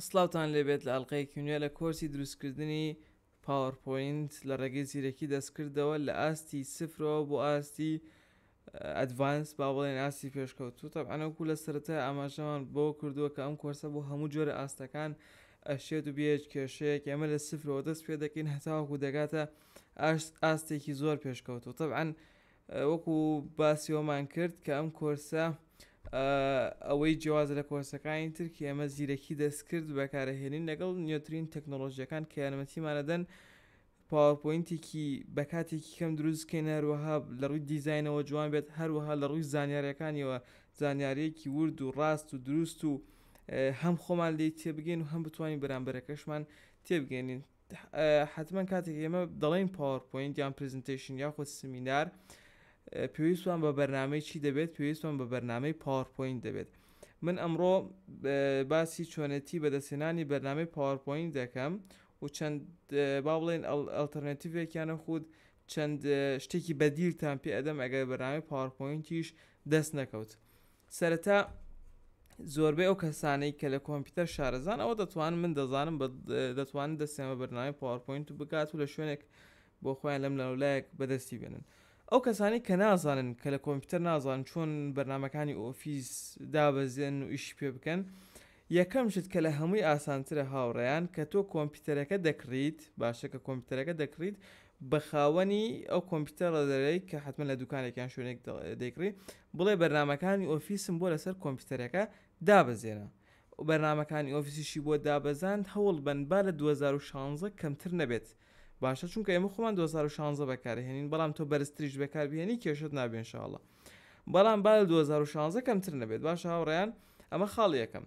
سلااوان لێبێت لە ئەڵلقەیەکی نوێ لە کۆرسی دروستکردنی پاوەرپۆینت لە ڕێگەی زیرەکی دەستکردەوە لە ئاستی سفرەوە بۆ ئاستی ئەدڤانس با بڵێن ئاستی پێشکەوتوو. تەبعەنەوەکو لە سەرەتا ئاماژەمان بۆ کردووە کە ئەم کۆرسە بۆ هەموو جۆرە ئاستەکان ئەشێت و بێت کێشەیەک ئێمە لە سفرەوە دەست پێ دەکەین هەتاوەکو دەگاتە ئاستێکی زۆر پێشکەوتوو. تەبعەن وەکو باسیەوەمان کرد کە ئەم کۆرسە ئەوەی جیاواز لە کۆرسەکانی ترکی ئەمە زیرەکی دەستکرد بەکارەهێنین لەگەڵ نیۆترین تەکنۆلۆژیەکان کە یارمەتیمانەدەن پاوەرپۆینتێکی بە کاتێکی کەم دروستکەین، هەروەها لە ڕووی دیزاینەوە جوان بێت، هەروەها لە ڕووی زانیاریەکانیەوە زانیاریەکی ورد و ڕاست و دروست و هەم خۆمان لێ تێبگەین و هەم بتوانین بەرامبەرەکەشمان تێبگەێنین. حتمما کاتێک ئێمە دەڵێن پاوەرپۆینت یان پرزنتیشن یاخود سمینار پێویستوان بە بەرنامەی چی دەبێت؟ پێویستوان بە بەرنامەی پاوەرپۆینت دەبێت. من ئەمڕۆ باسی چۆنەتی بەدەستێنانی بەرنامەی پاوەرپۆینت دەکەم و چەند با بڵێن ئەڵتەرنێتیڤێکیانە خود چەند شتێکی بەدیلتان پێ ئەدەم ئەگەر بەرنامەی پاوەرپۆینتیش دەست نەکەوت. سەرەتا زۆربەی ئەو کەسانەی کە لە کۆمپیوتەر شارەزان ئەوە دەتوانن من دەزانم دەتوانن دەستێمە بەرنامەی پاوەرپۆینت و بگات و لە شوێنێک بۆ خۆیان لەم لەولایەک بەدەستی بێنن. ئەو کەسانی کە نازانن کە لە کۆمپیوتەر نازانن چۆن بەرنامەکانی ئۆفیس دابەزێن و ئیشی پێ بکەن، یەکەم شت کە لە هەمووی ئاسانترە هاوڕێیان کە تۆ کۆمپیوتەرەکە دەکڕیت، باشە کە کۆمپیوتەرەکە دەکڕیت بە خاوەنی ئەو کۆمپیوتەرە دەرەی کە حتمما لە دوکانێکیان شوێنێک دەیکڕی بڵێ بەرنامەکانی ئۆفیسم بۆ لەسەر کۆمپیوتەرەکە دابەزێنە. بەرنامەکانی ئۆفیسیشی بۆ دابەزاند هەوڵ بنبا لە 2016 کەمتر نەبێت. باشە چونکە ئێمە خۆمان 2016 بەکارهێنین، بەڵام تۆ بەرزتریش بەکاربهێنی کێشت نابێ ئینشاءڵڵا. بەڵام با لە 2016 کەمتر نەبێت. باشە هاوڕێیان ئەمە خاڵ یەکەم.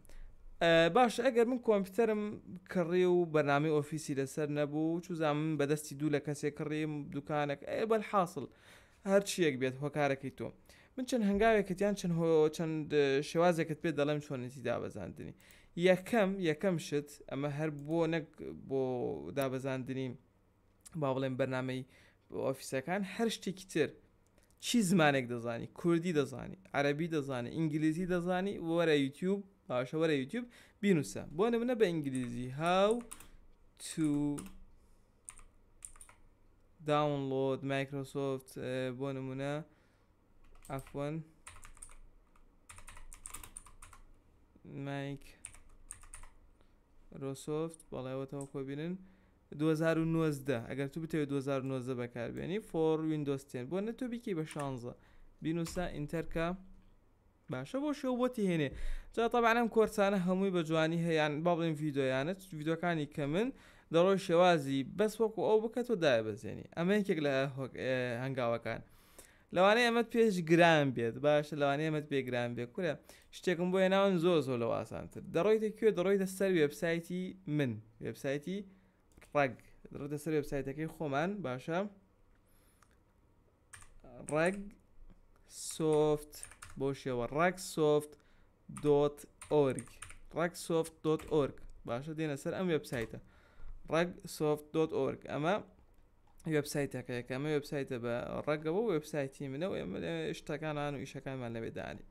باش ئەگەر من کۆمپیوتەرم کڕی و بەرنامەی ئۆفیسی لەسەر نەبوو چوزان من بەدەستی دوو لە کەسێک کڕیم دوکانێک بەلحاصل هەر چیەک بێت هۆکارەکەی تۆ من چەند هەنگاوێکتیان چەند شێوازێکت پێ دەڵێم چۆنێتی دابەزاندنی. یەکەم شت ئەمە هەر بۆ نەک بۆ دابەزاندنی با بڵێن بەرنامەی ئۆفیسەکان هەر شتێکی تر چی زمانێک دەزانی، کوردی دەزانی، عەرەبی دەزانی، ئینگلیزی دەزانی، وەرە یوتیوب باشە وەرە یوتیوب بینوسە بۆ نمونە بە ئینگلیزی how to download Microsoft بۆ نمونە عەفوەن Microsoft بەڵێوەتەوە کۆبینن 2019 ئەگەر تو بتەوێت 2019 بەکاربێنی for Windows 10 بۆ نەتۆ بیکەی بە 16 بینوسە ئینتەرکە باشە بۆ شێو بۆ تێهێنێ. جا طبعا ئەم کۆرسانە هەمووی بە جوانی هەیەیان با بڵێن ڤیدۆیانت ڤیدۆکانی کە من دەڕۆی شێوازی بەس وەکو ئەو بکەت و دایبەزێنی. ئەمە یەکێک لە هەنگاوەکان لەوانەیە ئەمەت پێش گران بێت، باشە لەوانەیە ئەمەت پێگران بێت کورە شتێکم بۆ هێناون زۆر لەوە ئاسانتر. دەڕۆیتە کوێ؟ دەڕۆیتە سەر وێبسایتی من، وێبسایتی ڕەگ، دەڕۆیتە سەر وێبسایتەکەی خۆمان باشە ڕەگ سۆفت بۆ شێوە ڕەگسۆفت.org باشە دێنە سەر ئەم وێبسایتە ڕەگسۆفت.org. ئەمە وێبسایتەکەیەکە، ئەمە وێبسایتە بە ڕەگەوە وێبسایتی منە و ئێمە شتەکانان و ئیشەکانمان لەوێ دانی.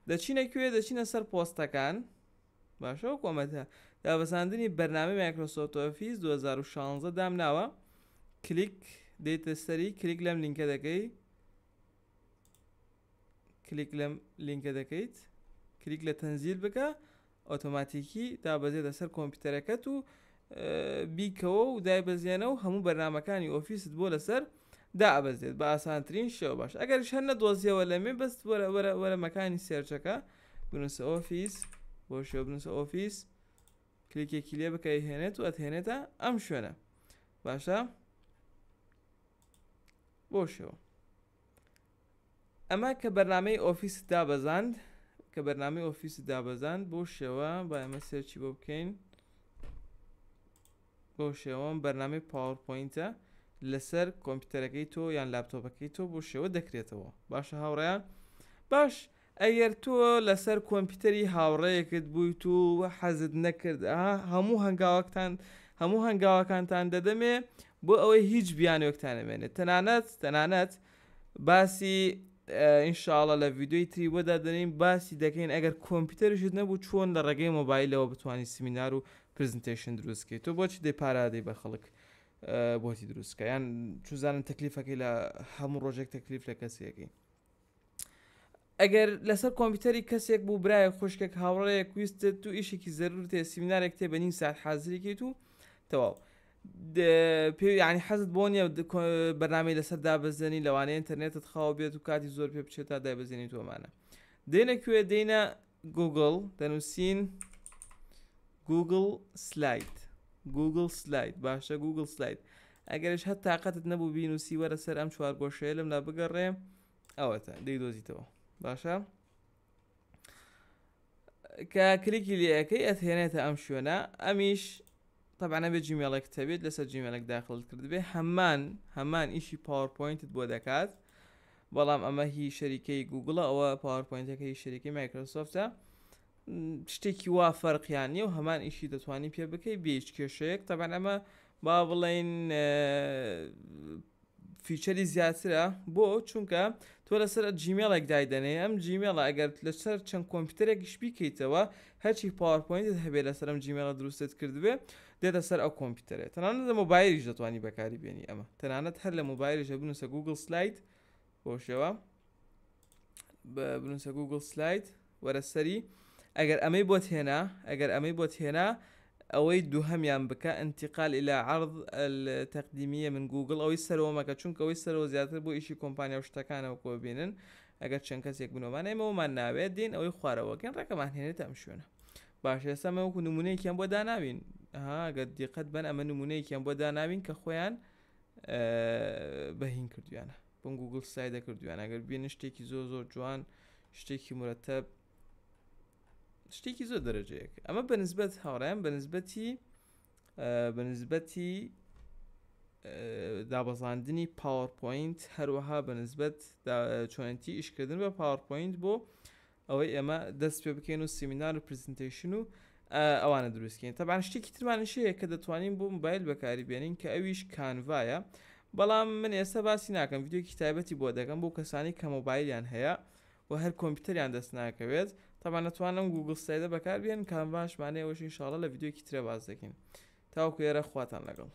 دەچینە کوێ؟ دەچینە سەر پۆستەکان باشە و کۆمەتە دابەزاندنی بەرنامەی مایکرۆسۆفت ئۆفیس 2016 دام ناوە کلیک دێتە سەری کلیک لەم لینکە دەکەی کلیک لە تەنزیل بکە ئۆتۆماتیکی دابەزێتە سەر کۆمپیوتەرەکەت و بیکەوە و دایبەزێنە و هەموو بەرنامەکانی ئۆفیست بۆ لەسەر دابەزێت بە ئاسانترین شێوە. باش ئەگەریش هەر نەدۆزیەوە لەمێ بەست وەرە مەکانی سێرچەکە بنووسە ئۆفیس بۆ شێوە بنووسە ئۆفیس کلیکێکی لێ بکەی هێنێت و ئەتهێنێتە ئەم شوێنە باشە بۆ شێوە. ئەمە کە بەرنامەی ئۆفیس دابەزاند بۆ شێوە با ئەمە سێرچی بۆ بکەین بۆ شێوە بەرنامەی پاوەرپۆینتە لەسەر کۆمپیوتەرەکەی تۆ یان لاپتۆپەکەی تۆ بۆ شێوە دەکرێتەوە. باشە هاوڕێیان باش ئەگەر تۆ لەسەر کۆمپیوتەری هاوڕێیەکت بوویت و حەزت نەکرد هەموو هەنگاوەکانتان دەدەمێ بۆ ئەوەی هیچ بیانوێکتان نەمێنێت تەنانەت باسی ئینشاءڵڵا لە ڤیددیۆی تری بۆدا دەنین باسی دەکەین ئەگەر کۆمپیوتەرشت نەبوو چۆن لە ڕێگەی مۆبایلەوە بتوانانی سمینار و پرزنتیشن دروستکەیت تۆ بۆچی دەی پارادەی بە خەڵک بۆتی دروستکە یان چوزانن تەکلیفەکەی لە هەموو ڕۆژێک تەکلیف لە کەسێکی ئەگەر لەسەر کۆمپیوتەری کەسێک بوو برایە خوشکێک هاوڕەیەک ویستت تو ئیشێکی زەرور تێ سمینارێک تێ بە نیم ساعت حازریکەیت و تەواو پێ ینی حەزت بۆ نیە بەرنامەی لەسەر دابەزێنی لەوانەیە ئینتەرنێتت خاوە بێت و کاتی زۆر پێ بچێت تا دایبەزێنی تۆمانە دێنە کوێ دێنە گوگل دەنووسین گوگل سلاید باشە گوگل سلاید ئەگەرش هەت تااقەتت نەبوو بینوسی وەرە سەر ئەم چوار گۆشەیە لەم لا بگەڕێ ئەوەتە دەیدۆزیتەوە باشە کە کلیکی لەکەی ئەتهێنێتە ئەم شوێنە ئەمیش طبعا نەبێت جیمێڵێک تەبێت لەسەر جیمێلێک داخڵت کردبێ هەمان ئیشی پاوەرپۆینتت بۆ دەکات بەڵام ئەمە هی شەریکەی گوگڵە ئەوە پاوەرپۆینتەکەی شەریکی مایکرۆسۆفتە شتێکی وا فەرقیان نیە و هەمان ئیشی دەتوانی پێ بکەی بێچ کێشەیەک طبعا ئەمە با بڵێن فیچەری زیاترە بۆ چونکە تۆ لەسەر جیمێڵێک دایدەنێ ئەم جیمێڵە ئەگەر لەسەر چەند کۆمپیوتەرێکیش بیکەیتەوە هەرچی پاوەرپۆینتت هەبێت لەسەر ئەم جیمێڵە دروستت کردبێ دێتە سەر ئەو کۆمپیوتەرێت تەنانەت لە مۆبایلیش دەتوانی بەکاری بێنی ئەمە تەنانەت هەر لە مۆبایلیش بنووسە گوگل سلاید بۆشەوە بنووسە گوگل سلاید وەرە سەری ئەگەر ئەمەی بۆت هێنا ئەوەی دووهەمیان بکە انتقال إلى عرض التقديمية من جوجل ئەوەی سەرەوە مەکە چونکە ئەوەی سەرەوە زیاتر بۆ ئیشی کۆمپانیا و شتەکانەوە کۆ ببینن ئەگەر چەند کەسێک بنەوەمان ئێمەوەمان ناوێت دین ئەوەی خوارەوەکەن ڕێکەمان هێنێت ئەم شوێنە باشە ئێستا ئەمەوەکو نمونەیەکیان بۆ داناوین ئەگەر دیقەت بن ئەمە نمونەیەکیان بۆ داناوین کە خۆیان بەهین کردویانە بۆ گوگل سلایدە کردویان ئەگەر بینن شتێکی زۆر جوان شتێکی مرتب شتێکی زۆر دەرەجەیەک ئەمە بەنسبەت هاوڕێیان بەنسبەتی دابەزاندنی پاوەرپۆینت هەروەها بەنسبەت چۆنەتی ئیشکردن بە پاوەرپۆینت بۆ ئەوەی ئێمە دەست پێ بکەین و سیمینار و پرزنتیشن و ئەوانە دروستکەین تەبان شتێکی ترمانشەیە کە دەتوانین بۆ موبایل بەکاری بێنین کە ئەویش کانڤایە بەڵام من ئێستا باسی ناکەم ڤیدیۆکی تایبەتی بۆ دەکەم بۆ کەسانی کە مۆبایلیان هەیە و هەر کۆمپیوتەریان دەست ناکەوێت طبعا نتوانم گوگل سلایدە بەکار بێن کانڤاشمانەیە ئەوەش ئینشاڵڵا لە ڤیدیۆکی ترە باز دەکەین تاوەکو ئێرە خواتان لەگەڵ